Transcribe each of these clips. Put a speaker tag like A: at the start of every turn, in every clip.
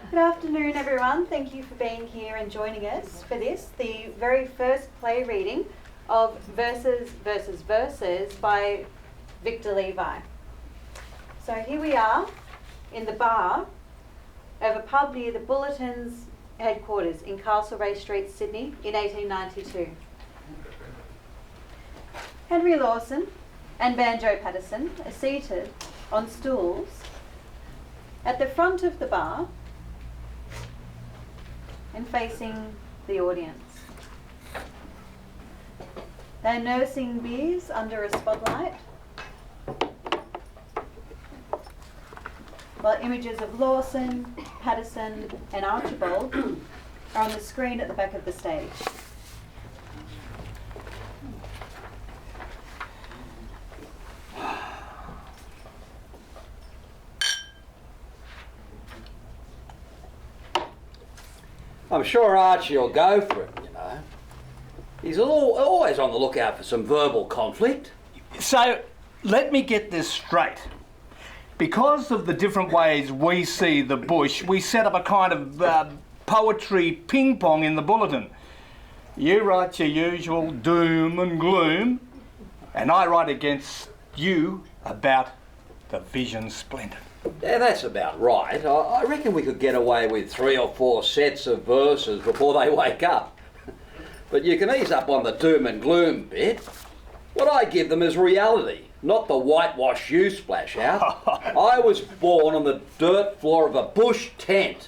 A: Good afternoon, everyone. Thank you for being here and joining us for this, the very first play reading of Verses by Vic Levi. So here we are in the bar of a pub near the Bulletin's headquarters in Castlereagh Street, Sydney in 1892. Henry Lawson and Banjo Patterson are seated on stools at the front of the bar and facing the audience. They're nursing beers under a spotlight, while images of Lawson, Patterson and Archibald are on the screen at the back of the stage.
B: I'm sure Archie will go for it, you know. He's always on the lookout for some verbal conflict.
C: So, let me get this straight. Because of the different ways we see the bush, we set up a kind of poetry ping-pong in the Bulletin. You write your usual doom and gloom, and I write against you about the vision splendid.
B: Yeah, that's about right. I reckon we could get away with 3 or 4 sets of verses before they wake up. But you can ease up on the doom and gloom bit. What I give them is reality, not the whitewash you splash out. I was born on the dirt floor of a bush tent.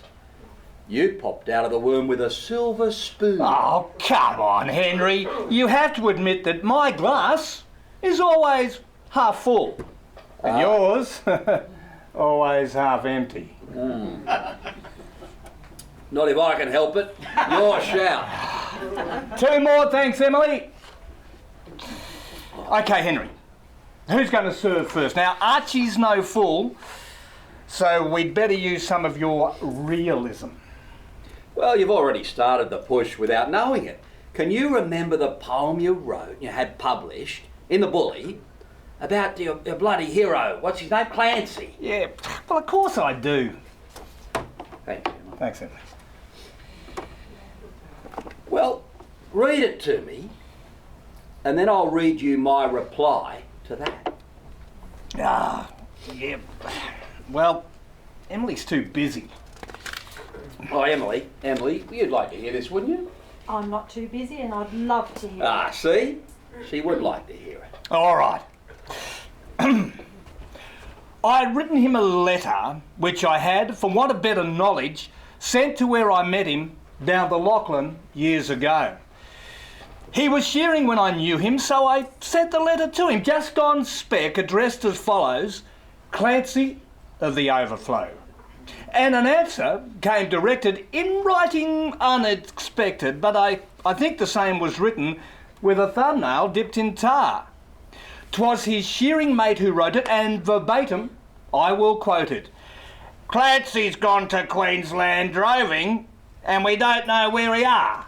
B: You popped out of the womb with a silver spoon.
C: Oh, come on, Henry. You have to admit that my glass is always half full. And yours, always half empty.
B: Not if I can help it. Your shout.
C: 2 more, thanks, Emily. Okay, Henry. Who's going to serve first? Now, Archie's no fool, so we'd better use some of your realism.
B: Well, you've already started the push without knowing it. Can you remember the poem you wrote, you had published, in the Bully, about your bloody hero, what's his name, Clancy?
C: Yeah, well, of course I do.
B: Thank you.
C: Thanks, Emily.
B: Well, read it to me, and then I'll read you my reply to that.
C: Yeah. Well, Emily's too busy.
B: Oh, Emily, you'd like to hear this, wouldn't you?
A: I'm not too busy and I'd love to hear it.
B: See? She would like to hear it.
C: All right. I'd written him a letter, which I had, for want of better knowledge, sent to where I met him down the Lachlan years ago. He was shearing when I knew him, so I sent the letter to him, just on spec, addressed as follows: Clancy of the Overflow. And an answer came directed in writing unexpected, but I think the same was written with a thumbnail dipped in tar. 'Twas his shearing mate who wrote it, and verbatim, I will quote it. Clancy's gone to Queensland droving, and we don't know where he are.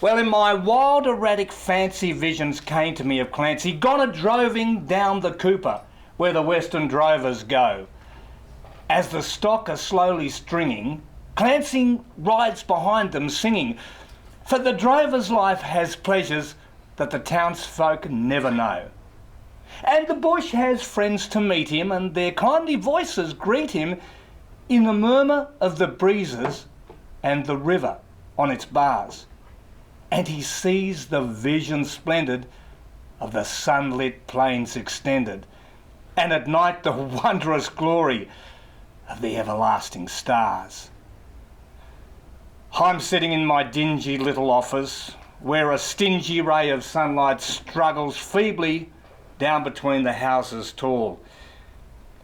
C: Well, in my wild, erratic fancy visions came to me of Clancy, gone a-droving down the Cooper, where the western drovers go. As the stock are slowly stringing, Clancy rides behind them singing, for the drover's life has pleasures that the townsfolk never know. And the bush has friends to meet him, and their kindly voices greet him in the murmur of the breezes and the river on its bars. And he sees the vision splendid of the sunlit plains extended, and at night the wondrous glory of the everlasting stars. I'm sitting in my dingy little office, where a stingy ray of sunlight struggles feebly down between the houses tall,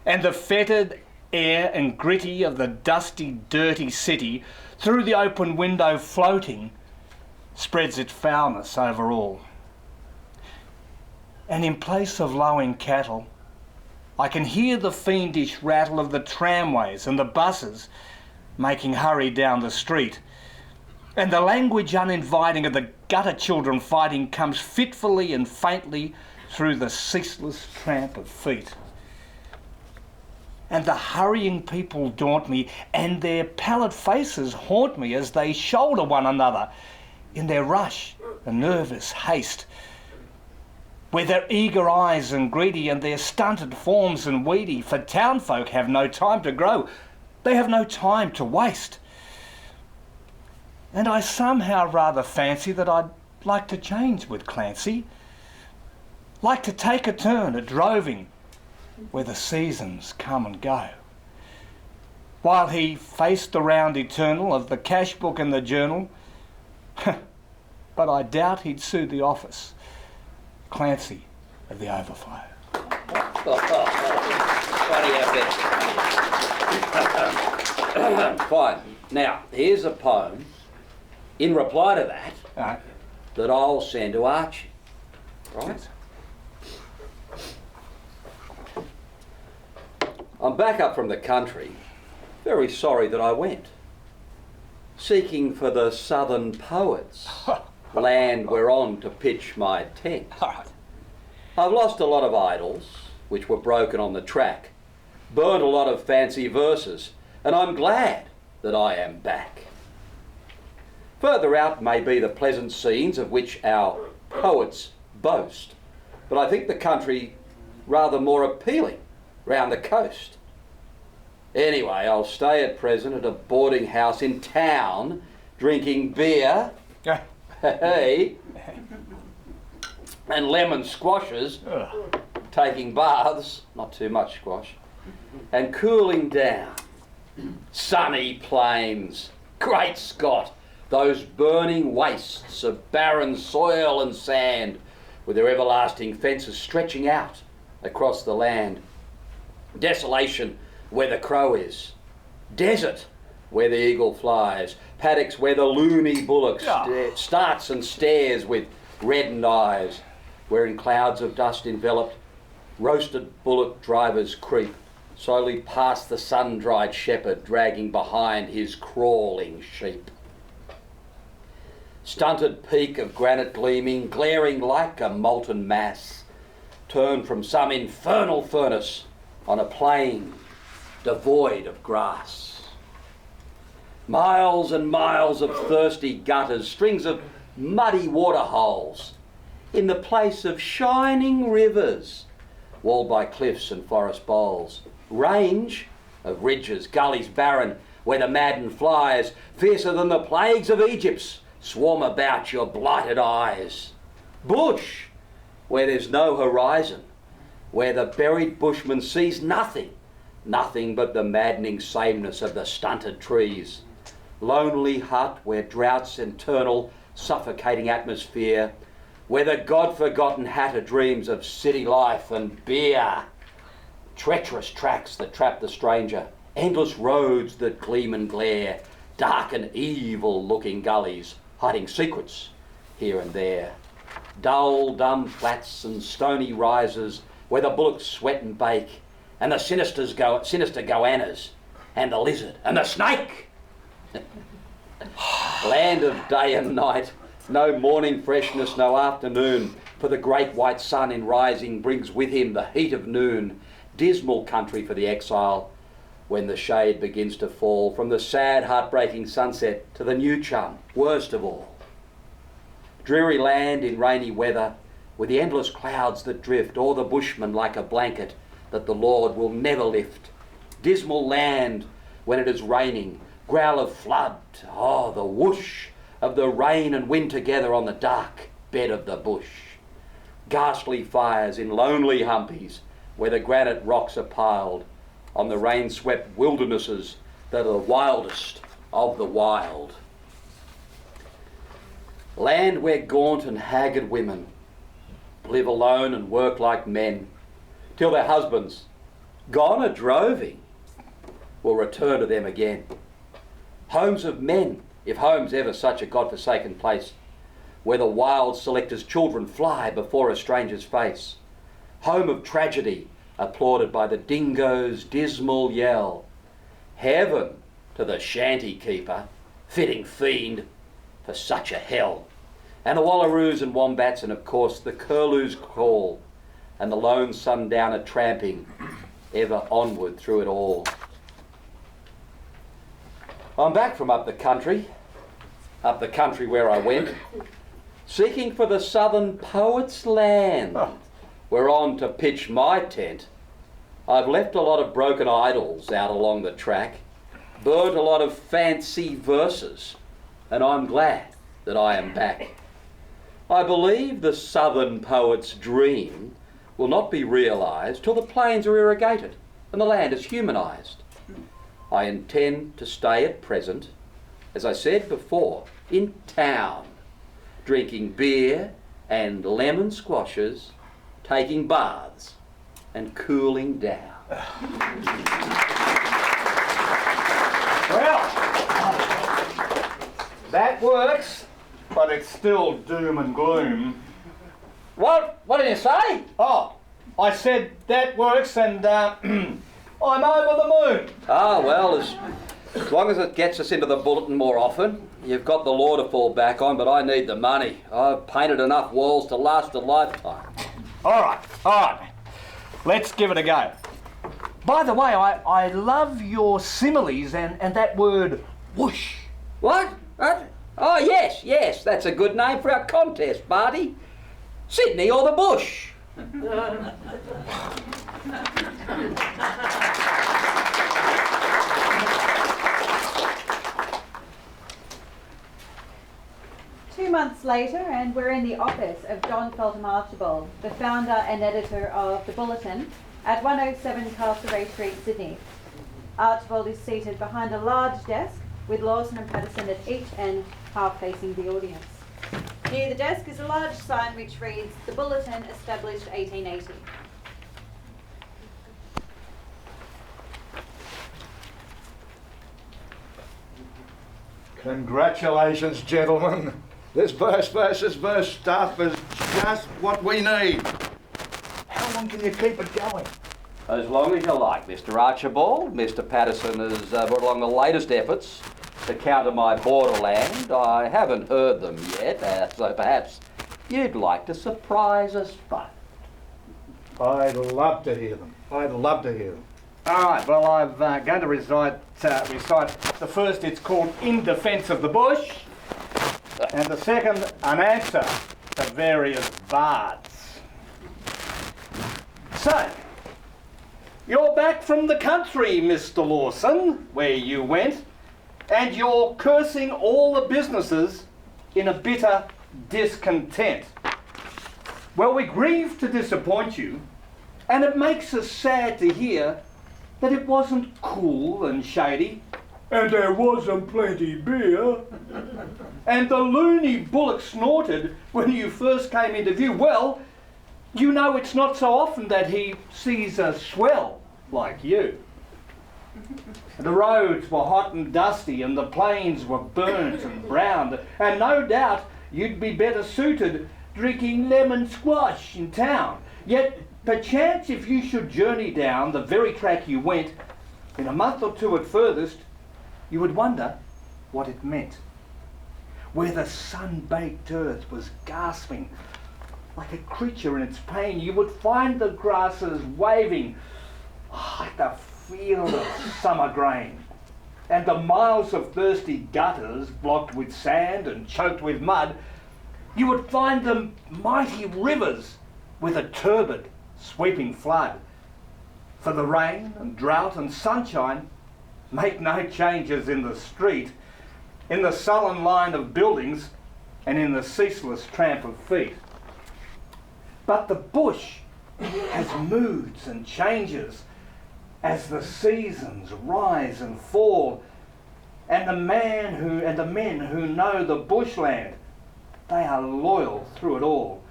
C: and the fetid air and gritty of the dusty, dirty city, through the open window floating, spreads its foulness over all. And in place of lowing cattle, I can hear the fiendish rattle of the tramways and the buses making hurry down the street, and the language uninviting of the gutter children fighting comes fitfully and faintly through the ceaseless tramp of feet. and the hurrying people daunt me, and their pallid faces haunt me as they shoulder one another in their rush and nervous haste. With their eager eyes and greedy, and their stunted forms and weedy, for townfolk have no time to grow, they have no time to waste. And I somehow rather fancy that I'd like to change with Clancy, like to take a turn at droving where the seasons come and go, while he faced the round eternal of the cash book and the journal. But I doubt he'd sue the office, Clancy of the Overflow.
B: Fine. Now, here's a poem in reply to that
C: Right.
B: that I'll send to Archie. Right?
C: Yes.
B: I'm back up from the country, very sorry that I went, seeking for the southern poets, land whereon to pitch my tent.
C: All right.
B: I've lost a lot of idols, which were broken on the track, burned a lot of fancy verses, and I'm glad that I am back. Further out may be the pleasant scenes of which our poets boast, but I think the country rather more appealing round the coast. Anyway, I'll stay at present at a boarding house in town, drinking beer,
C: Yeah.
B: hey, and lemon squashes,
C: Ugh.
B: taking baths, not too much squash, and cooling down. Sunny plains, great Scott, those burning wastes of barren soil and sand, with their everlasting fences stretching out across the land. Desolation where the crow is, desert where the eagle flies, paddocks where the loony bullock starts and stares with reddened eyes, where in clouds of dust enveloped, roasted bullock drivers creep slowly past the sun-dried shepherd dragging behind his crawling sheep. Stunted peak of granite gleaming, glaring like a molten mass, turned from some infernal furnace on a plain devoid of grass. Miles and miles of thirsty gutters, strings of muddy water holes, in the place of shining rivers, walled by cliffs and forest bowls, range of ridges, gullies barren, where the maddened flies, fiercer than the plagues of Egypt's, swarm about your blighted eyes. Bush, where there's no horizon, where the buried bushman sees nothing, nothing but the maddening sameness of the stunted trees. Lonely hut where drought's eternal, suffocating atmosphere, where the God-forgotten hatter dreams of city life and beer. Treacherous tracks that trap the stranger, endless roads that gleam and glare, dark and evil-looking gullies, hiding secrets here and there. Dull, dumb flats and stony rises, where the bullocks sweat and bake, and the sinister goannas, and the lizard, and the snake. Land of day and night, no morning freshness, no afternoon, for the great white sun in rising brings with him the heat of noon. Dismal country for the exile, when the shade begins to fall from the sad, heartbreaking sunset to the new chum, worst of all. Dreary land in rainy weather, with the endless clouds that drift o'er the bushman like a blanket that the Lord will never lift. Dismal land when it is raining, growl of flood, oh, the whoosh of the rain and wind together on the dark bed of the bush. Ghastly fires in lonely humpies, where the granite rocks are piled on the rain-swept wildernesses that are the wildest of the wild. Land where gaunt and haggard women live alone and work like men, till their husbands, gone a droving, will return to them again. Homes of men, if home's ever such a God-forsaken place, where the wild selector's children fly before a stranger's face. Home of tragedy, applauded by the dingo's dismal yell. Heaven to the shanty keeper, fitting fiend for such a hell. And the wallaroos and wombats, and of course the curlew's call, and the lone sundowner tramping ever onward through it all. I'm back from up the country where I went, seeking for the southern poet's land, whereon to pitch my tent. I've left a lot of broken idols out along the track, burnt a lot of fancy verses, and I'm glad that I am back. I believe the southern poet's dream will not be realised till the plains are irrigated and the land is humanised. I intend to stay at present, as I said before, in town, drinking beer and lemon squashes, taking baths and cooling down.
C: Well, that works, but it's still doom and gloom.
B: What did you say?
C: Oh, I said that works and I'm over the moon.
B: Ah, well, as long as it gets us into the bulletin more often. You've got the law to fall back on, but I need the money. I've painted enough walls to last a lifetime.
C: All right. Let's give it a go. By the way, I love your similes and that word whoosh.
B: What? Oh, yes, that's a good name for our contest, Barty. Sydney or the bush.
A: 2 months later, and we're in the office of John Feltham Archibald, the founder and editor of The Bulletin, at 107 Castlereagh Street, Sydney. Archibald is seated behind a large desk with Lawson and Patterson at each end, half facing the audience. Near the desk is a large sign which reads, The Bulletin, established 1880.
D: Congratulations, gentlemen. This verse versus verse stuff is just what we need. How long can you keep it going?
B: As long as you like, Mr. Archibald. Mr. Patterson has brought along the latest efforts to counter my borderland. I haven't heard them yet, so perhaps you'd like to surprise us both.
D: I'd love to hear them. All
C: right, well, I'm going to recite the first. It's called In Defence of the Bush, and the second, an answer to various bards. So, you're back from the country, Mr. Lawson, where you went, and you're cursing all the businesses in a bitter discontent. Well, we grieve to disappoint you, and it makes us sad to hear that it wasn't cool and shady, and there wasn't plenty beer, and the loony bullock snorted when you first came into view. Well, you know it's not so often that he sees a swell like you. The roads were hot and dusty, and the plains were burnt and browned, and no doubt you'd be better suited drinking lemon squash in town. Yet, perchance if you should journey down the very track you went, in a month or two at furthest, you would wonder what it meant. Where the sun-baked earth was gasping like a creature in its pain, you would find the grasses waving like the field of summer grain, and the miles of thirsty gutters blocked with sand and choked with mud, you would find them mighty rivers with a turbid, sweeping flood. For the rain and drought and sunshine make no changes in the street, in the sullen line of buildings, and in the ceaseless tramp of feet. But the bush has moods and changes as the seasons rise and fall, and the men who know the bushland, they are loyal through it all.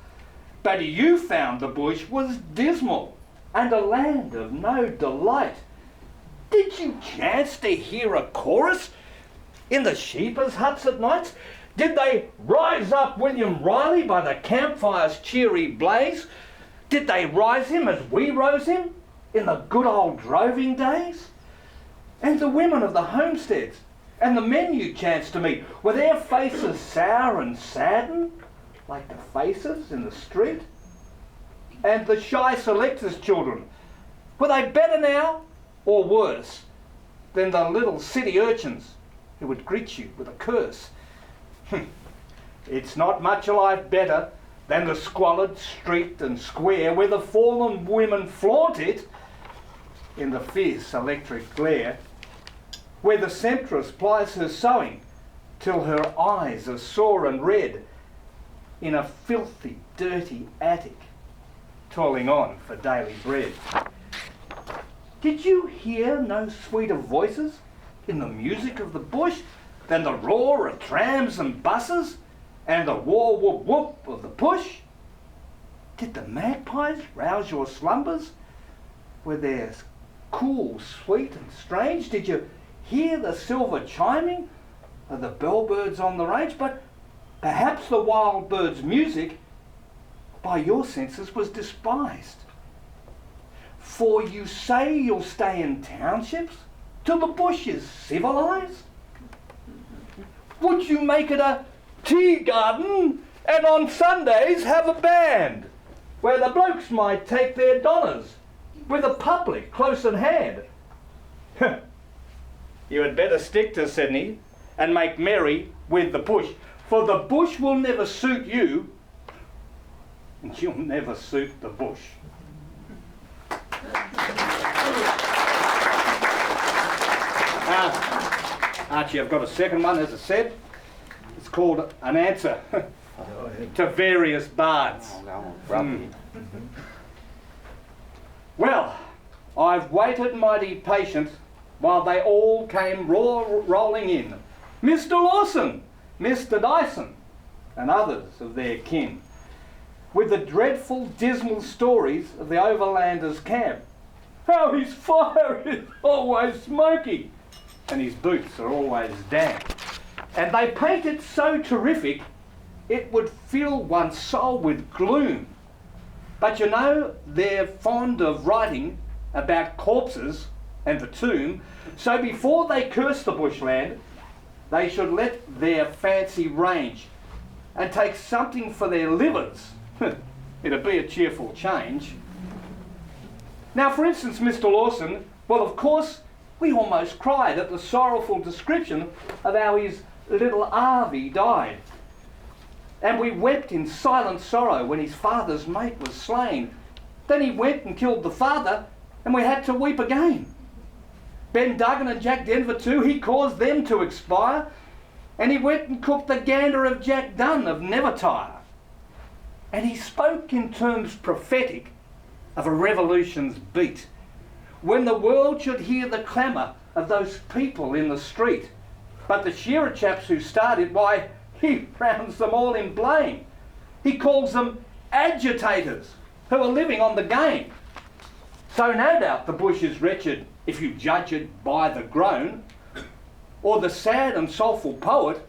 C: But you found the bush was dismal and a land of no delight. Did you chance to hear a chorus in the sheepers' huts at nights? Did they rise up William Riley by the campfire's cheery blaze? Did they rise him as we rose him in the good old droving days? And the women of the homesteads and the men you chanced to meet, were their faces sour and saddened like the faces in the street? And the shy selectors' children, Were they better now, or worse, than the little city urchins who would greet you with a curse? It's not much a life better than the squalid street and square where the fallen women flaunt it in the fierce electric glare, where the sempstress plies her sewing till her eyes are sore and red, in a filthy, dirty attic, toiling on for daily bread. Did you hear no sweeter voices in the music of the bush than the roar of trams and buses and the war whoop whoop of the push? Did the magpies rouse your slumbers with their cool, sweet and strange? Did you hear the silver chiming of the bellbirds on the range? But perhaps the wild bird's music by your senses was despised. For you say you'll stay in townships till the bush is civilised? Would you make it a tea garden and on Sundays have a band where the blokes might take their donners with the public close at hand? You had better stick to Sydney and make merry with the bush, for the bush will never suit you and you'll never suit the bush. Archie, I've got a second one, as I said. It's called An Answer to Various Bards. Well, I've waited mighty patient while they all came rolling in. Mr. Lawson, Mr. Dyson, and others of their kin, with the dreadful, dismal stories of the overlander's camp. How his fire is always smoky, and his boots are always damp. And they paint it so terrific, it would fill one's soul with gloom. But you know, they're fond of writing about corpses and the tomb, so before they curse the bushland, they should let their fancy range and take something for their livers. It'd be a cheerful change. Now, for instance, Mr. Lawson, well, of course, we almost cried at the sorrowful description of how his little Arvie died. And we wept in silent sorrow when his father's mate was slain. Then he went and killed the father, and we had to weep again. Ben Duggan and Jack Denver too, he caused them to expire, and he went and cooked the gander of Jack Dunn of Nevertire. And he spoke in terms prophetic of a revolution's beat, when the world should hear the clamour of those people in the street. But the shearer chaps who started, why, he rounds them all in blame. He calls them agitators who are living on the game. So no doubt the bush is wretched if you judge it by the groan, or the sad and soulful poet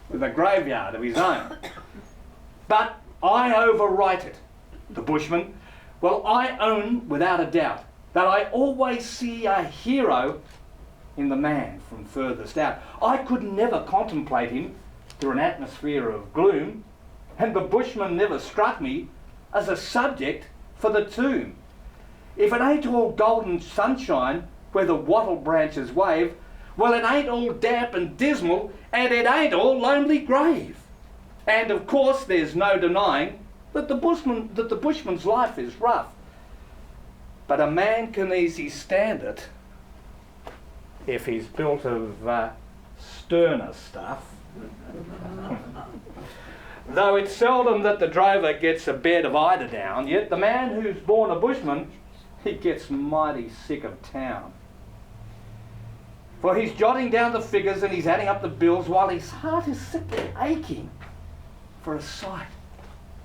C: with a graveyard of his own. But I overwrite it, the bushman. Well, I own without a doubt that I always see a hero in the man from furthest out. I could never contemplate him through an atmosphere of gloom, and the bushman never struck me as a subject for the tomb. If it ain't all golden sunshine where the wattle branches wave, well, it ain't all damp and dismal, and it ain't all lonely grave. And of course there's no denying that the bushman's life is rough. But a man can easy stand it if he's built of sterner stuff. Though it's seldom that the drover gets a bed of eider down, yet the man who's born a bushman, he gets mighty sick of town. For he's jotting down the figures and he's adding up the bills while his heart is simply aching for a sight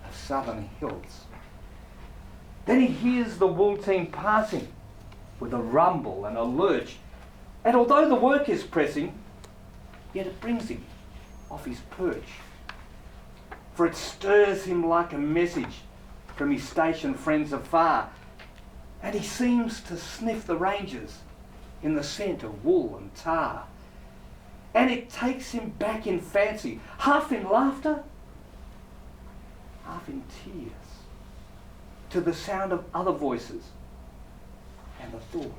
C: of southern hills. Then he hears the wool team passing with a rumble and a lurch, and although the work is pressing, yet it brings him off his perch. For it stirs him like a message from his station friends afar, and he seems to sniff the ranges in the scent of wool and tar. And it takes him back in fancy, half in laughter, half in tears, to the sound of other voices and the thought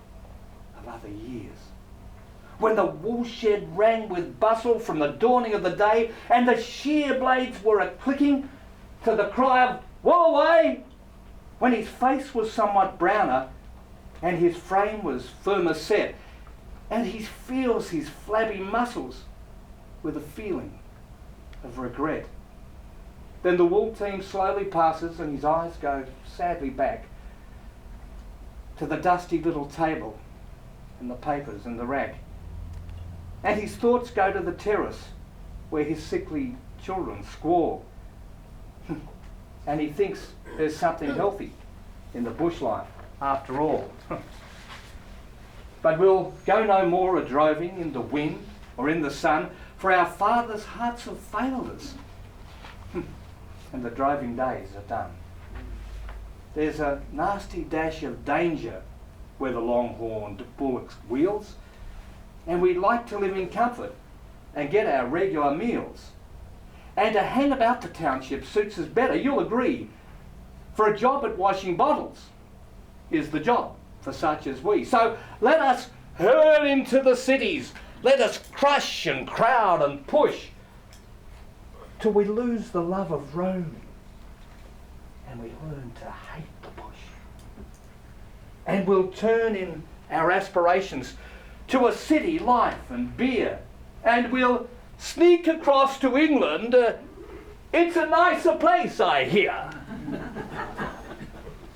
C: of other years, when the woolshed rang with bustle from the dawning of the day, and the shear blades were a-clicking to the cry of "wool away," when his face was somewhat browner, and his frame was firmer set, and he feels his flabby muscles with a feeling of regret. Then the wool team slowly passes, and his eyes go sadly back to the dusty little table and the papers and the rack. And his thoughts go to the terrace where his sickly children squall. And he thinks there's something healthy in the bush life after all. But we'll go no more a-droving in the wind or in the sun, for our fathers' hearts have failed us, and the droving days are done. There's a nasty dash of danger where the long-horned bullock wheels, and we like to live in comfort and get our regular meals. And to hang about the township suits us better, you'll agree, for a job at washing bottles is the job for such as we. So let us hurl into the cities, let us crush and crowd and push, till we lose the love of roaming and we learn to hate the bush. And we'll turn in our aspirations to a city life and beer, and we'll sneak across to England. It's a nicer place, I hear.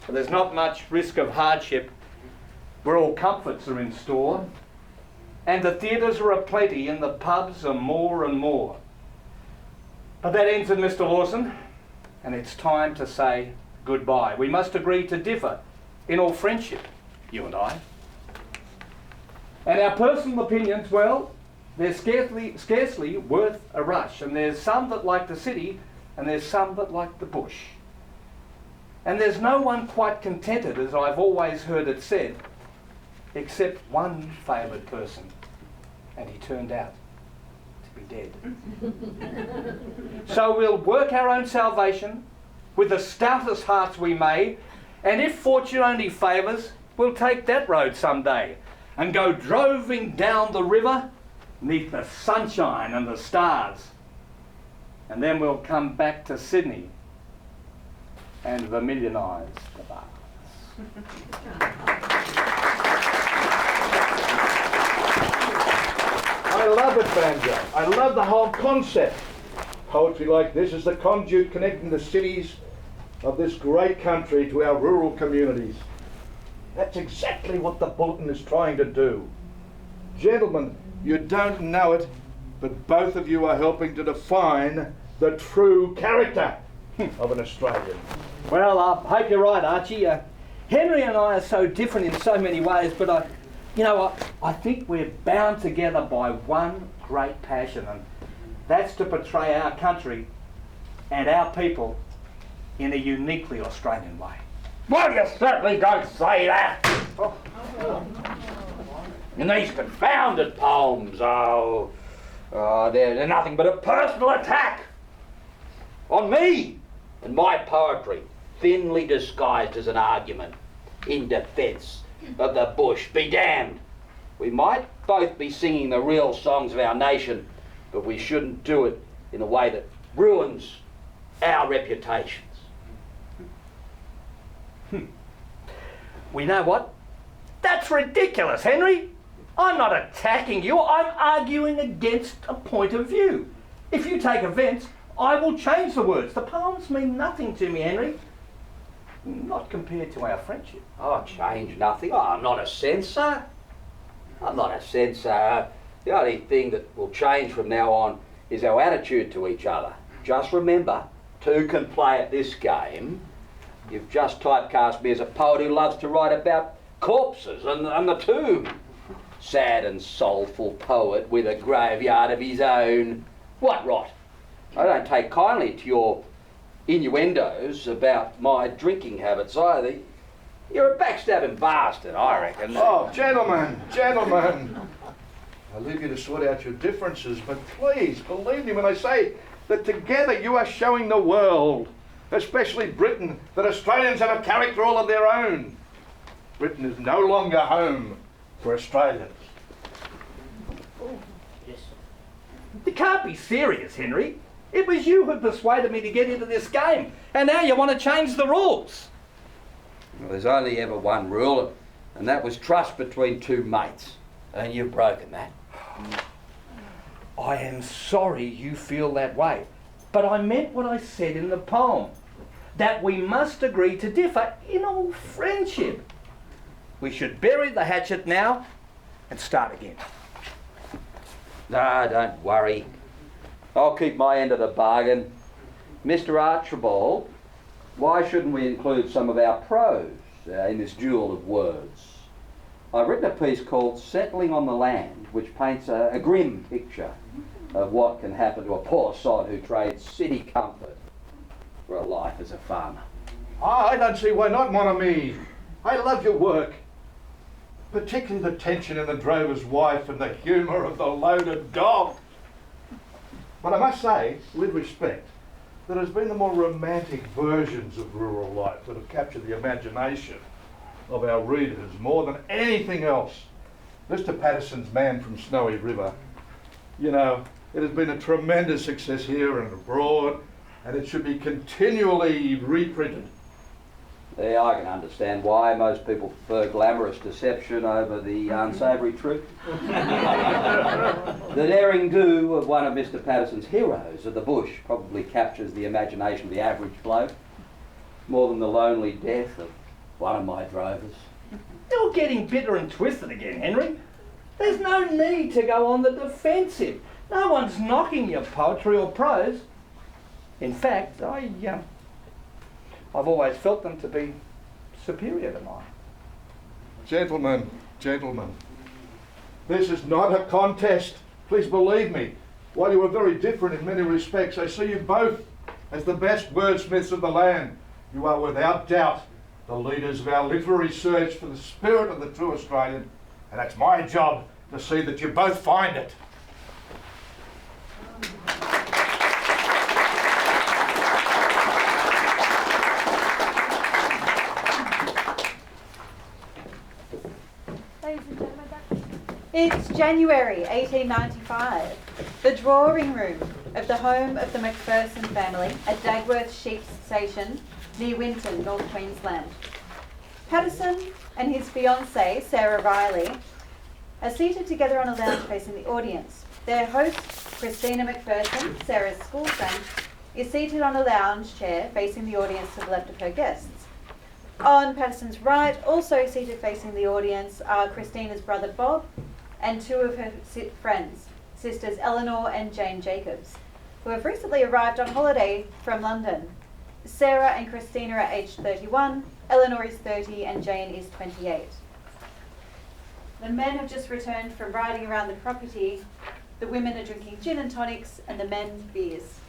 C: There's not much risk of hardship where all comforts are in store, and the theatres are aplenty and the pubs are more and more. But that ends with Mr. Lawson, and it's time to say goodbye. We must agree to differ in all friendship, you and I. And our personal opinions, well, they're scarcely worth a rush. And there's some that like the city, and there's some that like the bush. And there's no one quite contented, as I've always heard it said, except one favoured person, and he turned out to be dead. So we'll work our own salvation with the stoutest hearts we may, and if fortune only favours, we'll take that road someday and go droving down the river neath the sunshine and the stars. And then we'll come back to Sydney and vermillionise the bars.
D: I love it, Banjo. I love the whole concept. Poetry like this is the conduit connecting the cities of this great country to our rural communities. That's exactly what the Bulletin is trying to do. Gentlemen, you don't know it, but both of you are helping to define the true character of an Australian.
C: Well, I hope you're right, Archie. Henry and I are so different in so many ways, but I think we're bound together by one great passion, and that's to portray our country and our people in a uniquely Australian way.
E: Well, you certainly don't say that. And these confounded poems, they're nothing but a personal attack on me and my poetry, thinly disguised as an argument in defence of the bush. Be damned. We might both be singing the real songs of our nation, but we shouldn't do it in a way that ruins our reputations.
C: We know what? That's ridiculous, Henry. I'm not attacking you, I'm arguing against a point of view. If you take offence, I will change the words. The poems mean nothing to me, Henry. Not compared to our friendship.
B: Oh, change nothing. Oh, I'm not a censor. I'm not a censor. The only thing that will change from now on is our attitude to each other. Just remember, two can play at this game. You've just typecast me as a poet who loves to write about corpses and the tomb. Sad and soulful poet with a graveyard of his own. What rot. I don't take kindly to your innuendos about my drinking habits either. You're a backstabbing bastard, I reckon.
D: Oh, gentlemen. I leave you to sort out your differences, but please, believe me when I say that together you are showing the world, especially Britain, that Australians have a character all of their own. Britain is no longer home for Australians.
C: You can't be serious, Henry. It was you who persuaded me to get into this game, and now you want to change the rules.
B: Well, there's only ever one rule, and that was trust between two mates. And you've broken that.
C: I am sorry you feel that way, but I meant what I said in the poem, that we must agree to differ in all friendship. We should bury the hatchet now and start again.
B: No, don't worry. I'll keep my end of the bargain. Mr. Archibald, why shouldn't we include some of our prose in this duel of words? I've written a piece called Settling on the Land, which paints a grim picture of what can happen to a poor sod who trades city comfort for a life as a farmer.
D: I don't see why not, mon ami. I love your work. Particularly the tension in the drover's wife and the humour of the loaded dog. But I must say, with respect, that there's been the more romantic versions of rural life that have captured the imagination of our readers more than anything else. Mr. Patterson's Man from Snowy River, you know, it has been a tremendous success here and abroad, and it should be continually reprinted.
B: Yeah, I can understand why most people prefer glamorous deception over the unsavoury truth. The daring do of one of Mr. Patterson's heroes of the bush probably captures the imagination of the average bloke more than the lonely death of one of my drovers.
C: You're getting bitter and twisted again, Henry. There's no need to go on the defensive. No one's knocking your poetry or prose. In fact, I've always felt them to be superior to mine.
D: Gentlemen, this is not a contest. Please believe me. While you are very different in many respects, I see you both as the best wordsmiths of the land. You are without doubt the leaders of our literary search for the spirit of the true Australian, and it's my job to see that you both find it.
A: It's January 1895. The drawing room of the home of the Macpherson family at Dagworth Sheep Station near Winton, North Queensland. Patterson and his fiancée, Sarah Riley, are seated together on a lounge facing the audience. Their host, Christina Macpherson, Sarah's school friend, is seated on a lounge chair facing the audience to the left of her guests. On Patterson's right, also seated facing the audience, are Christina's brother Bob and two of her friends, sisters Eleanor and Jane Jacobs, who have recently arrived on holiday from London. Sarah and Christina are aged 31, Eleanor is 30 and Jane is 28. The men have just returned from riding around the property. The women are drinking gin and tonics and the men beers.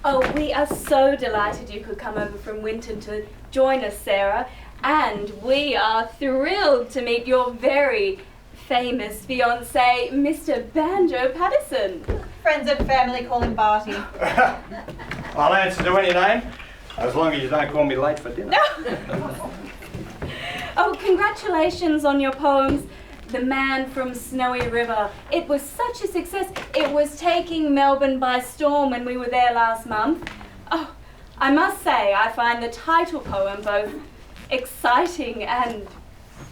F: Oh, we are so delighted you could come over from Winton to join us, Sarah. And we are thrilled to meet your very famous fiancé, Mr. Banjo Patterson.
A: Friends and family call him Barty.
C: I'll answer to any name, as long as you don't call me late for dinner.
F: Oh, congratulations on your poems, The Man from Snowy River. It was such a success. It was taking Melbourne by storm when we were there last month. Oh, I must say, I find the title poem both exciting and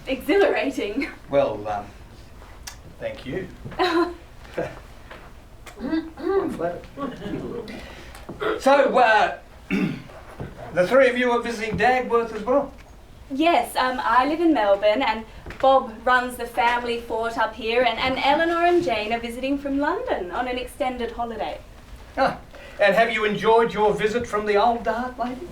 F: exhilarating.
C: Well, thank you. I'm flattered. So, the three of you are visiting Dagworth as well?
F: Yes, I live in Melbourne and Bob runs the family fort up here and Eleanor and Jane are visiting from London on an extended holiday.
C: Ah, and have you enjoyed your visit from the old dart, ladies?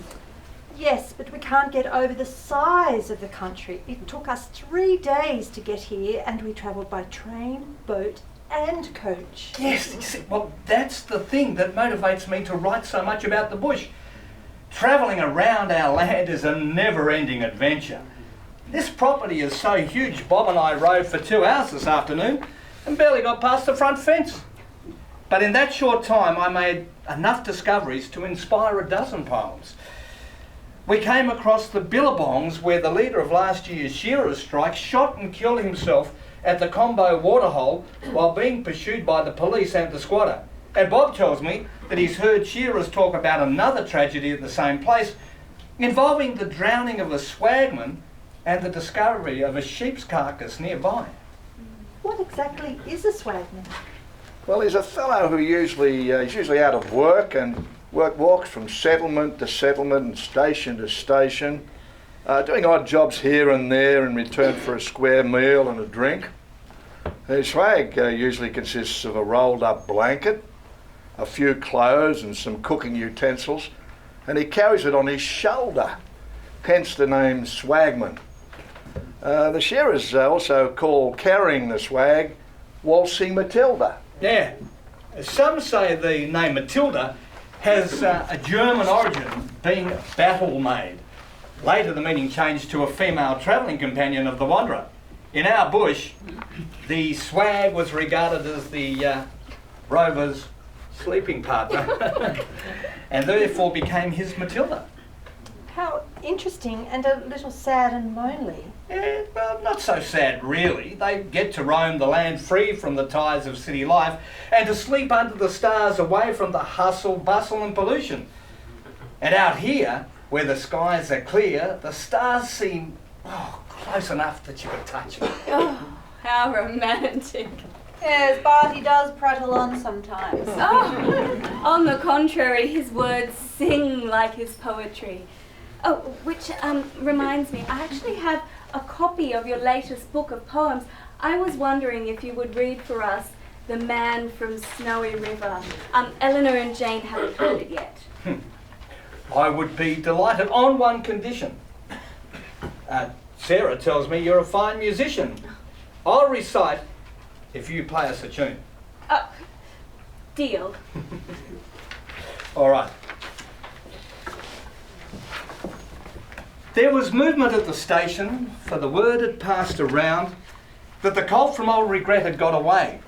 G: Yes, but we can't get over the size of the country. It took us 3 days to get here and we travelled by train, boat and coach.
C: Yes, you see, well, that's the thing that motivates me to write so much about the bush. Travelling around our land is a never-ending adventure. This property is so huge, Bob and I rode for 2 hours this afternoon and barely got past the front fence. But in that short time I made enough discoveries to inspire a dozen poems. We came across the Billabongs where the leader of last year's shearers' strike shot and killed himself at the Combo waterhole while being pursued by the police and the squatter. And Bob tells me that he's heard shearers talk about another tragedy at the same place involving the drowning of a swagman and the discovery of a sheep's carcass nearby.
G: What exactly is a swagman?
D: Well, he's a fellow who he's usually out of work and walks from settlement to settlement and station to station, doing odd jobs here and there in return for a square meal and a drink. His swag usually consists of a rolled up blanket, a few clothes and some cooking utensils, and he carries it on his shoulder, hence the name swagman. The shearers also call carrying the swag waltzing Matilda.
C: Yeah, some say the name Matilda has a German origin, being battle maid. Later the meaning changed to a female travelling companion of the wanderer. In our bush, the swag was regarded as the rover's sleeping partner and therefore became his Matilda.
G: How interesting and a little sad and lonely.
C: Yeah, well, not so sad really. They get to roam the land free from the ties of city life and to sleep under the stars away from the hustle, bustle and pollution. And out here, where the skies are clear, the stars seem close enough that you could touch them.
F: Oh, how romantic.
A: Yes, Barty does prattle on sometimes.
F: Oh, on the contrary, his words sing like his poetry. Oh, which reminds me, I actually have a copy of your latest book of poems. I was wondering if you would read for us The Man from Snowy River. Eleanor and Jane haven't heard it yet.
C: I would be delighted on one condition. Sarah tells me you're a fine musician. I'll recite if you play us a tune.
F: Oh, deal.
C: All right. There was movement at the station, for the word had passed around that the colt from Old Regret had got away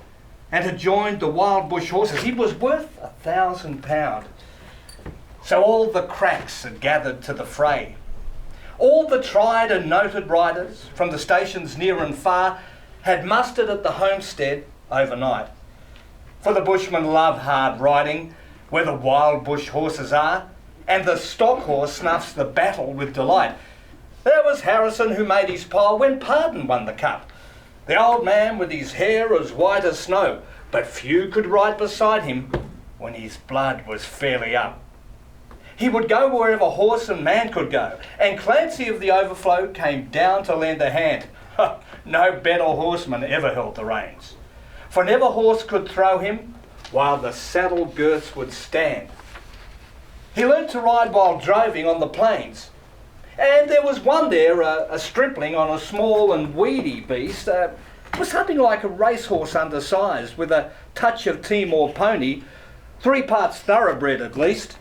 C: and had joined the wild bush horses. He was worth £1,000. So all the cracks had gathered to the fray. All the tried and noted riders from the stations near and far had mustered at the homestead overnight. For the bushmen love hard riding where the wild bush horses are, and the stock horse snuffs the battle with delight. There was Harrison who made his pile when Pardon won the cup. The old man with his hair as white as snow, but few could ride beside him when his blood was fairly up. He would go wherever horse and man could go, and Clancy of the Overflow came down to lend a hand. No better horseman ever held the reins, for never horse could throw him while the saddle girths would stand. He learnt to ride while droving on the plains, and there was one there, a stripling on a small and weedy beast. It was something like a racehorse undersized, with a touch of Timor pony, 3 parts thoroughbred at least,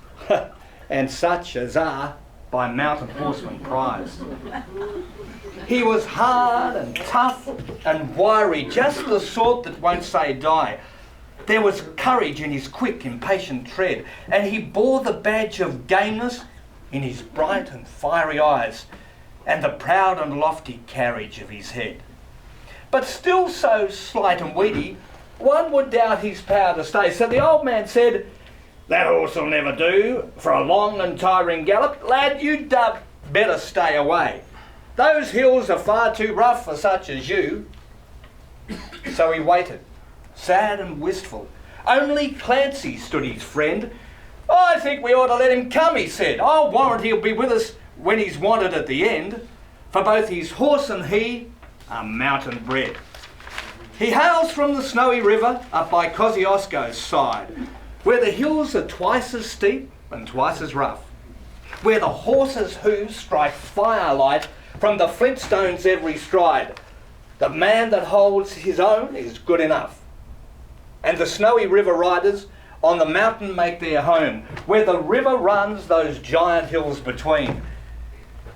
C: and such as are by mountain horsemen prized. He was hard and tough and wiry, just the sort that won't say die. There was courage in his quick, impatient tread, and he bore the badge of gameness in his bright and fiery eyes, and the proud and lofty carriage of his head. But still so slight and weedy, one would doubt his power to stay. So the old man said, "That horse'll never do for a long and tiring gallop. Lad, you'd better stay away. Those hills are far too rough for such as you." So he waited, sad and wistful. Only Clancy stood his friend. "I think we ought to let him come," he said. "I'll warrant he'll be with us when he's wanted at the end, for both his horse and he are mountain bred. He hails from the Snowy River up by Kosciuszko's side, where the hills are twice as steep and twice as rough, where the horses' hooves strike firelight from the flintstones every stride. The man that holds his own is good enough. And the Snowy River riders on the mountain make their home, where the river runs those giant hills between.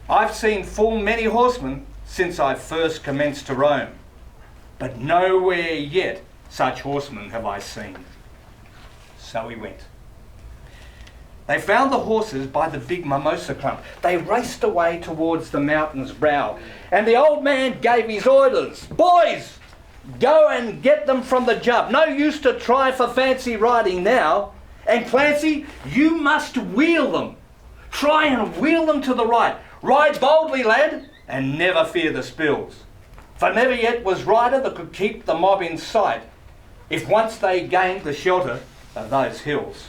C: I've seen full many horsemen since I first commenced to roam, but nowhere yet such horsemen have I seen." So he went. They found the horses by the big mimosa clump. They raced away towards the mountain's brow, and the old man gave his orders. Boys, go and get them from the jump. No use to try for fancy riding now. And Clancy, you must wheel them. Try and wheel them to the right. Ride boldly, lad, and never fear the spills. For never yet was rider that could keep the mob in sight, if once they gained the shelter of those hills.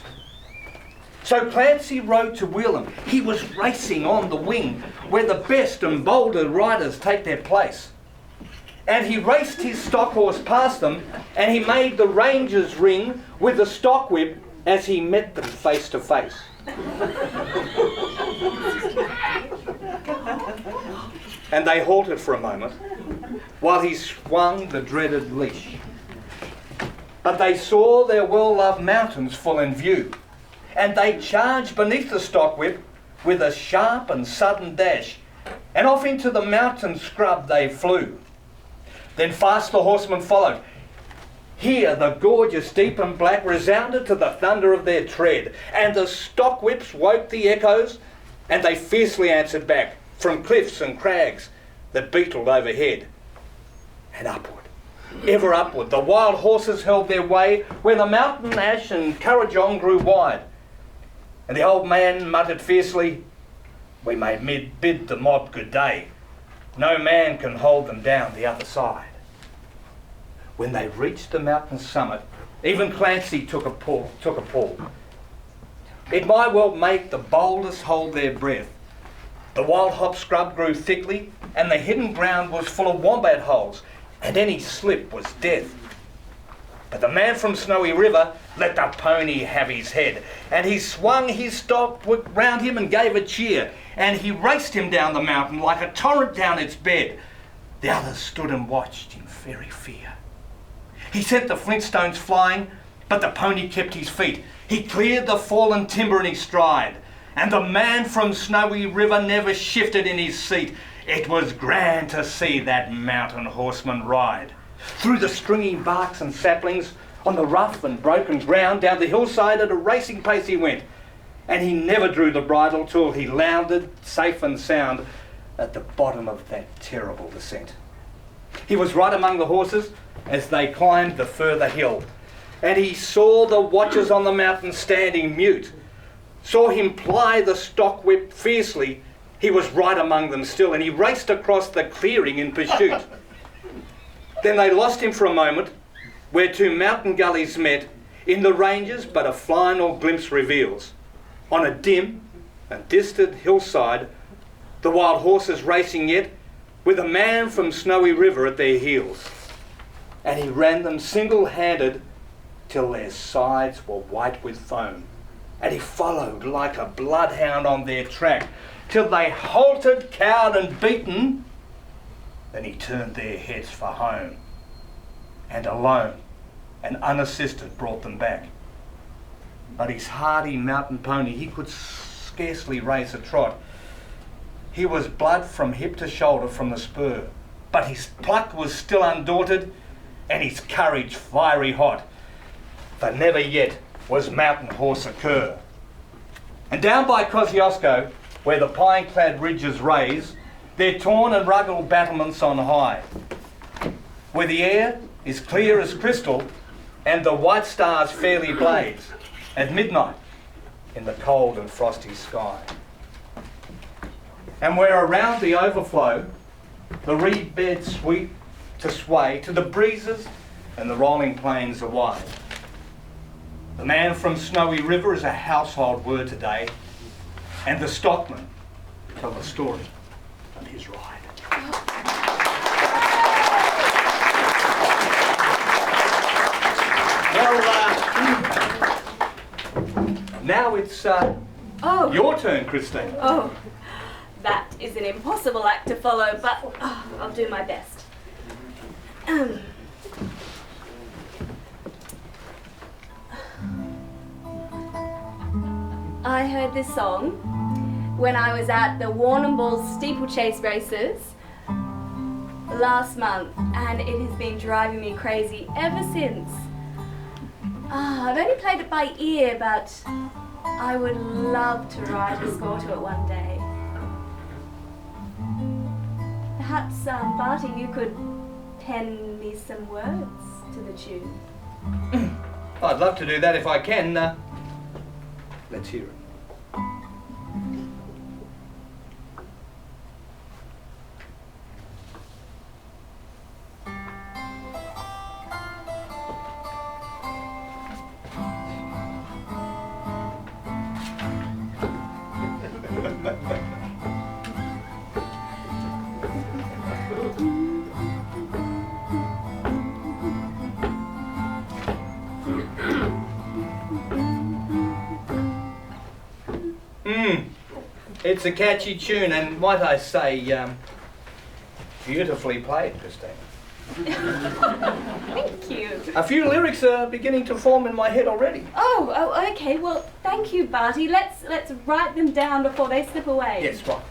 C: So Clancy rode to wheel them. He was racing on the wing, where the best and bolder riders take their place. And he raced his stock horse past them, and he made the rangers ring with the stock whip as he met them face to face. And they halted for a moment while he swung the dreaded leash. But they saw their well-loved mountains full in view, and they charged beneath the stock whip with a sharp and sudden dash, and off into the mountain scrub they flew. Then fast the horsemen followed. Here the gorgeous deep and black resounded to the thunder of their tread, and the stock whips woke the echoes, and they fiercely answered back from cliffs and crags that beetled overhead. And upward, ever upward, the wild horses held their way where the mountain ash and Currajong grew wide. And the old man muttered fiercely, "We may bid the mob good day. No man can hold them down the other side." When they reached the mountain summit, even Clancy took a pull. It might well make the boldest hold their breath. The wild hop scrub grew thickly, and the hidden ground was full of wombat holes, and any slip was death. But the man from Snowy River let the pony have his head, and he swung his stock whip round him and gave a cheer, and he raced him down the mountain like a torrent down its bed. The others stood and watched in very fear. He sent the flintstones flying, but the pony kept his feet. He cleared the fallen timber in his stride, and the man from Snowy River never shifted in his seat. It was grand to see that mountain horseman ride. Through the stringy barks and saplings, on the rough and broken ground, down the hillside at a racing pace he went, and he never drew the bridle till he landed safe and sound at the bottom of that terrible descent. He was right among the horses as they climbed the further hill, and he saw the watchers on the mountain standing mute, saw him ply the stock whip fiercely. He was right among them still, and he raced across the clearing in pursuit. Then they lost him for a moment, where two mountain gullies met, in the ranges but a final glimpse reveals. On a dim and distant hillside, the wild horses racing yet, with a man from Snowy River at their heels. And he ran them single-handed till their sides were white with foam, and he followed like a bloodhound on their track till they halted, cowed and beaten. Then he turned their heads for home, and alone and unassisted brought them back. But his hardy mountain pony, he could scarcely raise a trot. He was blood from hip to shoulder from the spur, but his pluck was still undaunted and his courage fiery hot, for never yet was mountain horse a cur. And down by Kosciuszko, where the pine-clad ridges raise their torn and rugged battlements on high, where the air is clear as crystal and the white stars fairly blaze at midnight in the cold and frosty sky, and where around the overflow the reed beds sweep to sway to the breezes and the rolling plains are wide. The man from Snowy River is a household word today, and the stockmen tell the story of his ride. Well, now it's your turn, Christine.
F: Oh, that is an impossible act to follow, but I'll do my best. I heard this song when I was at the Warrnambool steeplechase races last month, and it has been driving me crazy ever since. I've only played it by ear, but I would love to write a score to it one day. Perhaps, Barty, you could pen me some words to the tune.
C: I'd love to do that if I can. Let's hear it. It's a catchy tune, and might I say, beautifully played, Christine.
F: Thank you.
C: A few lyrics are beginning to form in my head already.
F: Oh, okay. Well, thank you, Barty. Let's write them down before they slip away.
C: Yes, right.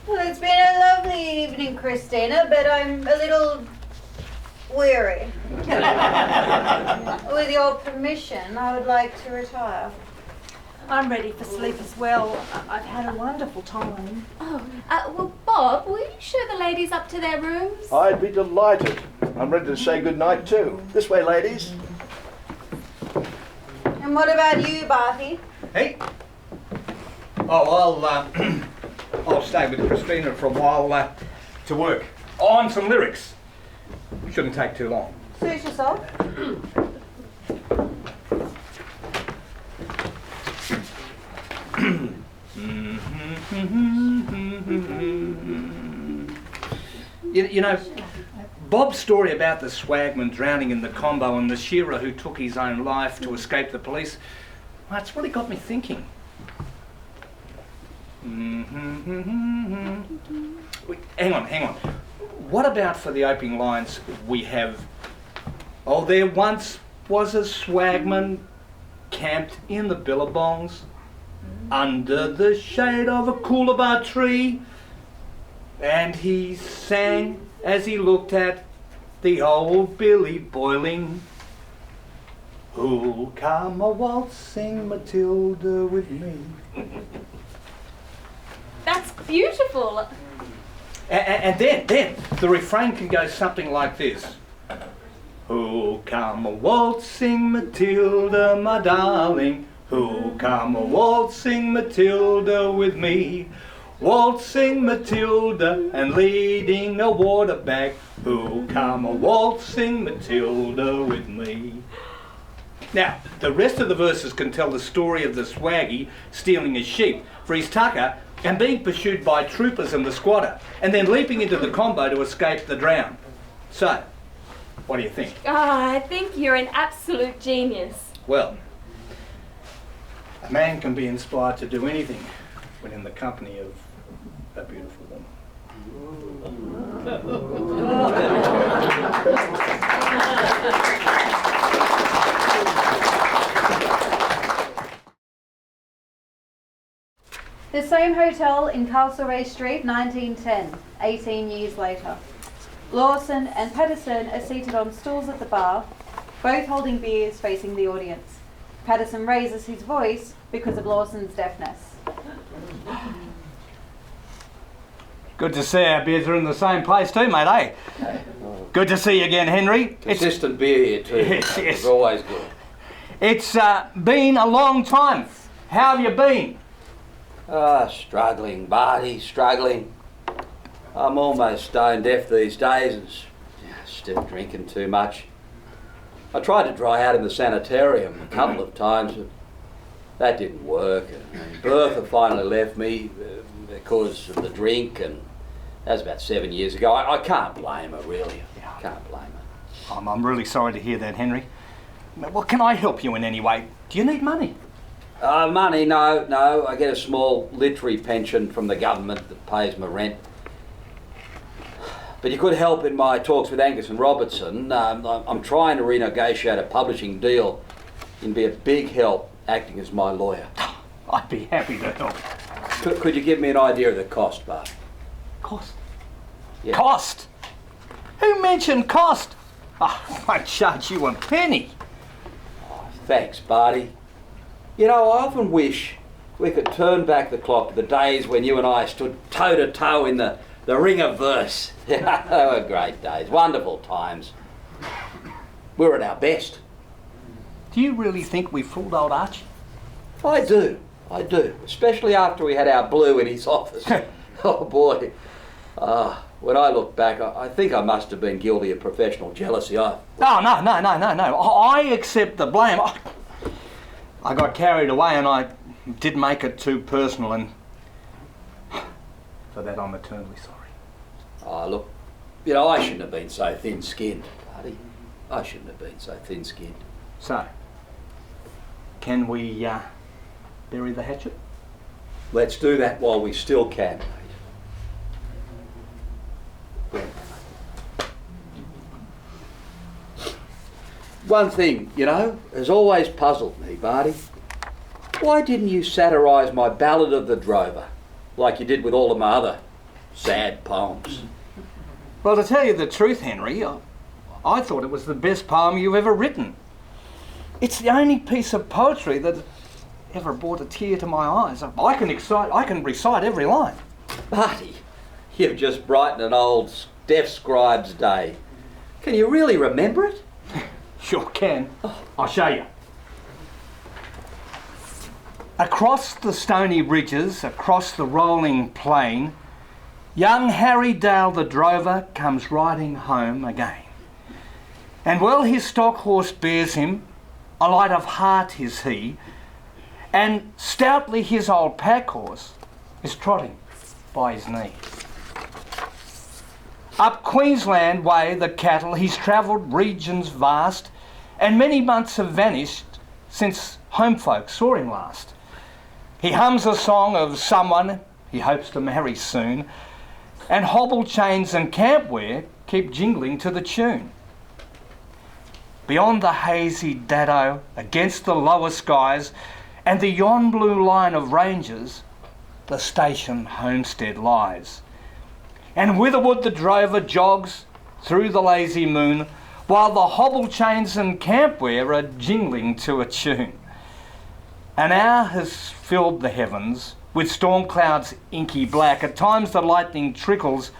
A: Well, it's been a lovely evening, Christina, but I'm a little weary. With your permission, I would like to retire.
G: I'm ready for sleep as well. I've had a wonderful time.
F: Oh, well, Bob, will you show the ladies up to their rooms?
D: I'd be delighted. I'm ready to say good night too. This way, ladies.
A: And what about you, Barty?
C: Hey. Oh, I'll stay with Christina for a while to work on some lyrics. Shouldn't take too long.
A: Suit yourself.
C: You know, Bob's story about the swagman drowning in the combo and the shearer who took his own life to escape the police, well, it's really got me thinking. Wait, hang on. What about for the opening lines we have, oh, there once was a swagman camped in the billabongs under the shade of a coolabah tree, and he sang as he looked at the old Billy boiling. Who'll come a waltzing Matilda with me?
F: That's beautiful.
C: And then the refrain can go something like this. Who'll come a waltzing Matilda, my darling? Who'll come a waltzing Matilda with me? Waltzing Matilda and leading a water bag. Who'll come a waltzing Matilda with me? Now, the rest of the verses can tell the story of the swaggy stealing his sheep for his tucker and being pursued by troopers and the squatter, and then leaping into the combo to escape the drown. So, what do you think?
F: I think you're an absolute genius.
C: Well, a man can be inspired to do anything when in the company of a beautiful woman.
A: The same hotel in Castlereagh Street, 1910, 18 years later. Lawson and Patterson are seated on stools at the bar, both holding beers facing the audience. Patterson raises his voice because of Lawson's deafness.
C: Good to see our beers are in the same place too, mate, eh? Good to see you again, Henry.
B: Consistent beer here too.
C: Yes.
B: It's always good.
C: It's been a long time. How have you been?
B: Struggling, Barty, struggling. I'm almost stone deaf these days and still drinking too much. I tried to dry out in the sanitarium a couple of times, but that didn't work. Bertha finally left me because of the drink, and that was about 7 years ago. I can't blame her, really. I can't blame her.
C: I'm really sorry to hear that, Henry. Well, can I help you in any way? Do you need money?
B: Money? No. I get a small literary pension from the government that pays my rent. But you could help in my talks with Angus and Robertson. I'm trying to renegotiate a publishing deal. You'd be a big help acting as my lawyer.
C: I'd be happy to help.
B: Could you give me an idea of the cost, Bart?
C: Cost?
B: Yeah.
C: Cost? Who mentioned cost? Oh, I charge you a penny.
B: Thanks, Barty. You know, I often wish we could turn back the clock to the days when you and I stood toe to toe in the ring of verse. They were great days, wonderful times. We were at our best.
C: Do you really think we fooled old Archie?
B: I do. Especially after we had our blue in his office. Oh boy. When I look back, I think I must have been guilty of professional jealousy.
C: No. I accept the blame. I got carried away and I did make it too personal, and for that I'm eternally sorry.
B: Oh, look, you know, I shouldn't have been so thin-skinned, Barty. I shouldn't have been so thin-skinned.
C: So, can we bury the hatchet?
B: Let's do that while we still can, mate. One thing, you know, has always puzzled me, Barty. Why didn't you satirise my Ballad of the Drover, like you did with all of my other sad poems?
C: Well, to tell you the truth, Henry, I thought it was the best poem you've ever written. It's the only piece of poetry that ever brought a tear to my eyes. I can recite every line.
B: Barty, you've just brightened an old deaf scribe's day. Can you really remember it?
C: Sure can. I'll show you. Across the stony ridges, across the rolling plain, young Harry Dale the drover comes riding home again. And well his stock horse bears him, a light of heart is he, and stoutly his old pack horse is trotting by his knee. Up Queensland way the cattle, he's travelled regions vast, and many months have vanished since home folk saw him last. He hums a song of someone he hopes to marry soon, and hobble chains and campwear keep jingling to the tune. Beyond the hazy dado, against the lower skies, and the yon blue line of ranges, the station homestead lies. And whitherward the drover jogs through the lazy moon, while the hobble chains and campwear are jingling to a tune. An hour has filled the heavens with storm clouds inky black. At times the lightning trickles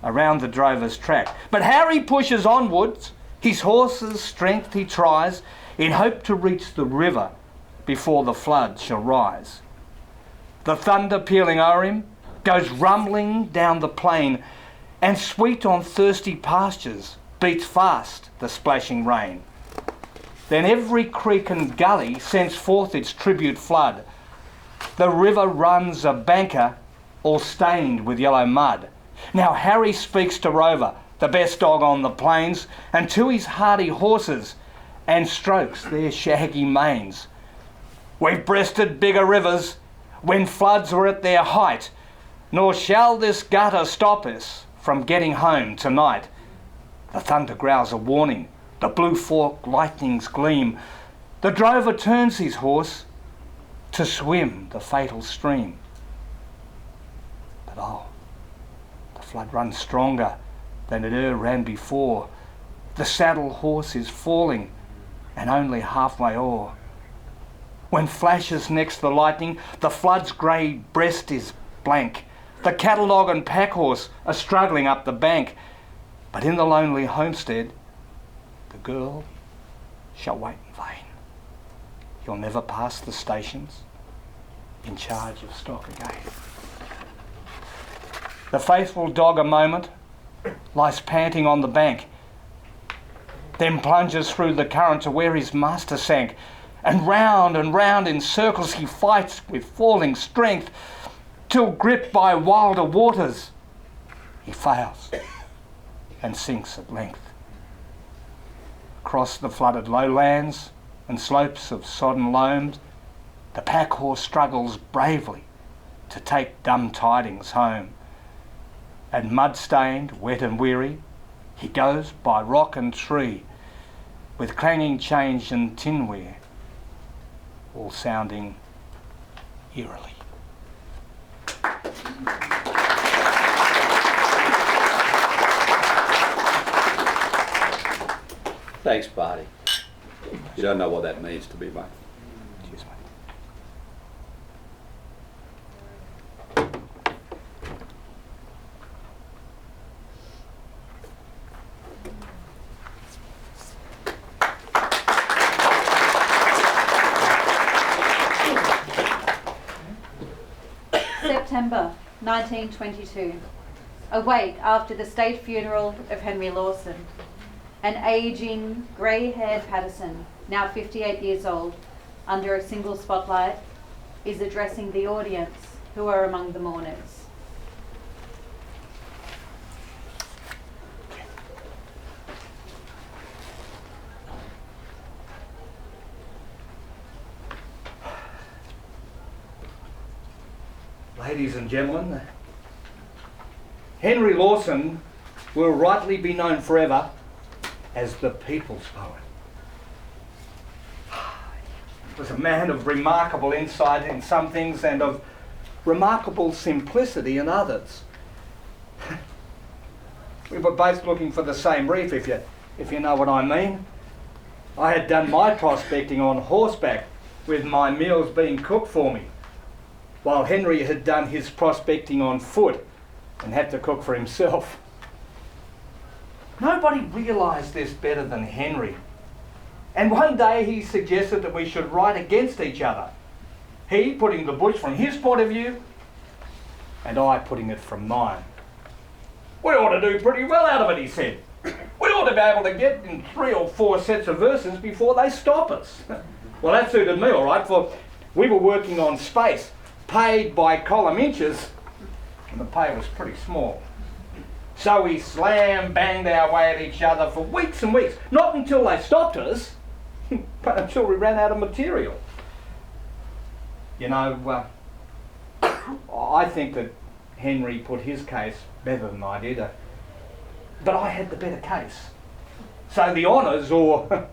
C: around the drover's track. But Harry pushes onwards, his horse's strength he tries, in hope to reach the river before the flood shall rise. The thunder pealing o'er him goes rumbling down the plain, and sweet on thirsty pastures beats fast the splashing rain. Then every creek and gully sends forth its tribute flood. The river runs a banker all stained with yellow mud. Now Harry speaks to Rover, the best dog on the plains, and to his hardy horses, and strokes their shaggy manes. We've breasted bigger rivers when floods were at their height, nor shall this gutter stop us from getting home tonight. The thunder growls a warning, the blue fork lightnings gleam. The drover turns his horse to swim the fatal stream. But oh, the flood runs stronger than it e'er ran before. The saddle horse is falling and only halfway o'er. When flashes next the lightning, the flood's grey breast is blank. The cattle dog and pack horse are struggling up the bank. But in the lonely homestead, the girl shall wait in vain. You'll never pass the stations in charge of stock again. The faithful dog a moment lies panting on the bank, then plunges through the current to where his master sank, and round in circles he fights with falling strength, till gripped by wilder waters he fails and sinks at length. Across the flooded lowlands and slopes of sodden loams, the pack horse struggles bravely to take dumb tidings home. And mud-stained, wet and weary, he goes by rock and tree, with clanging change and tinware, all sounding eerily.
B: Thanks, Barty. You don't know what that means to me, mate.
C: Cheers, mate.
A: September 1922. A wake after the state funeral of Henry Lawson. An ageing, grey-haired Patterson, now 58 years old, under a single spotlight, is addressing the audience who are among the mourners.
C: Ladies and gentlemen, Henry Lawson will rightly be known forever as the people's poet. He was a man of remarkable insight in some things and of remarkable simplicity in others. We were both looking for the same reef, if you know what I mean. I had done my prospecting on horseback, with my meals being cooked for me, while Henry had done his prospecting on foot and had to cook for himself. Nobody realised this better than Henry. And one day he suggested that we should write against each other. He putting the bush from his point of view, and I putting it from mine. We ought to do pretty well out of it, he said. We ought to be able to get in 3 or 4 sets of verses before they stop us. Well, that suited me all right, for we were working on space, paid by column inches, and the pay was pretty small. So we slam-banged our way at each other for weeks and weeks, not until they stopped us, but until we ran out of material. You know, I think that Henry put his case better than I did, but I had the better case. So the honours, or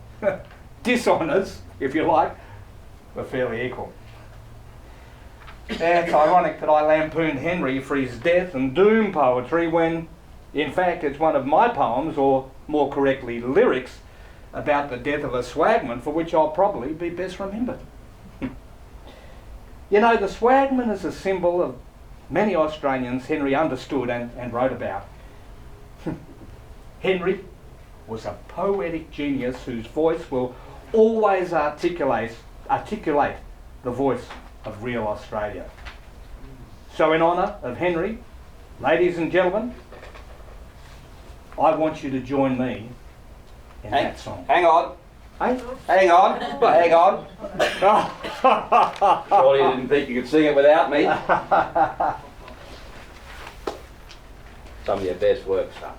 C: dishonours, if you like, were fairly equal. It's ironic that I lampooned Henry for his death and doom poetry when, in fact, it's one of my poems, or more correctly, lyrics, about the death of a swagman for which I'll probably be best remembered. You know, the swagman is a symbol of many Australians Henry understood and wrote about. Henry was a poetic genius whose voice will always articulate the voice of real Australia. So in honour of Henry, ladies and gentlemen, I want you to join me in that song.
B: Hang on.
C: Hey?
B: Hang on. Hang on. Surely you didn't think you could sing it without me. Some of your best work, son.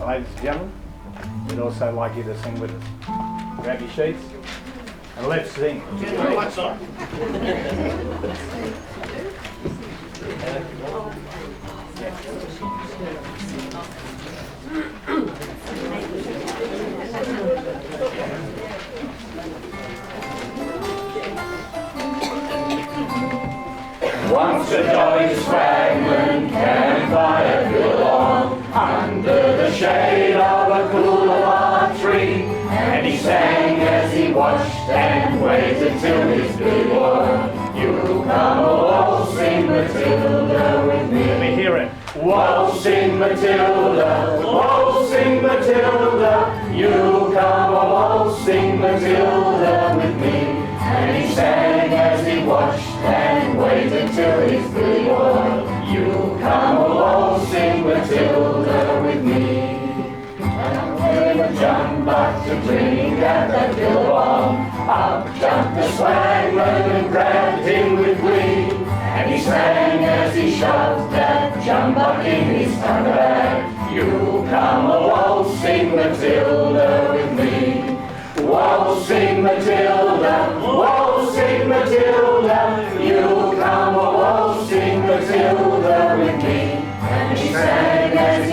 C: Ladies and gentlemen, we'd also like you to sing with us. Grab your sheets and let's sing.
H: Once a jolly swagman campfire built on under the shade of a coolabah tree, and he sang as he watched and waited till his good won. You come waltzing Matilda with me.
C: Let me hear it.
H: Waltzing Matilda, waltzing Matilda, you come waltzing Matilda with me. And he sang as he watched and waited till his good won. You come waltzing Matilda with me. And we would jump back to drink at that billabong. Up jumped the swagman and grabbed him with glee. And he sang as he shoved that jumbuck in his thunder bag. You come waltzing Matilda with me. Waltzing Matilda, waltzing Matilda, you come waltzing Matilda with me. And he sang as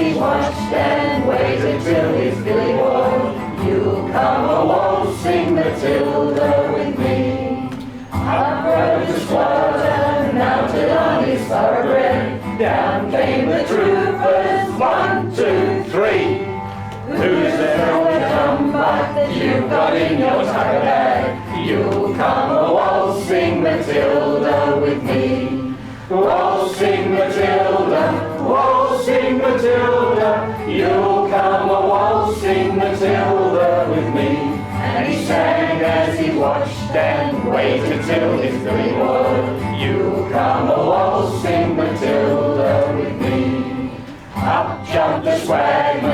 H: thoroughbred. Down came the troopers, 1, 2, 3. Who's the fellow that you've got in your tucker bag? You'll come a waltzing Matilda with me. Waltzing Matilda, waltzing Matilda, you'll come a waltzing Matilda with me. And he sang as he watched and waited till his reward. You'll come a waltzing Matilda with me. Up jumped the swagman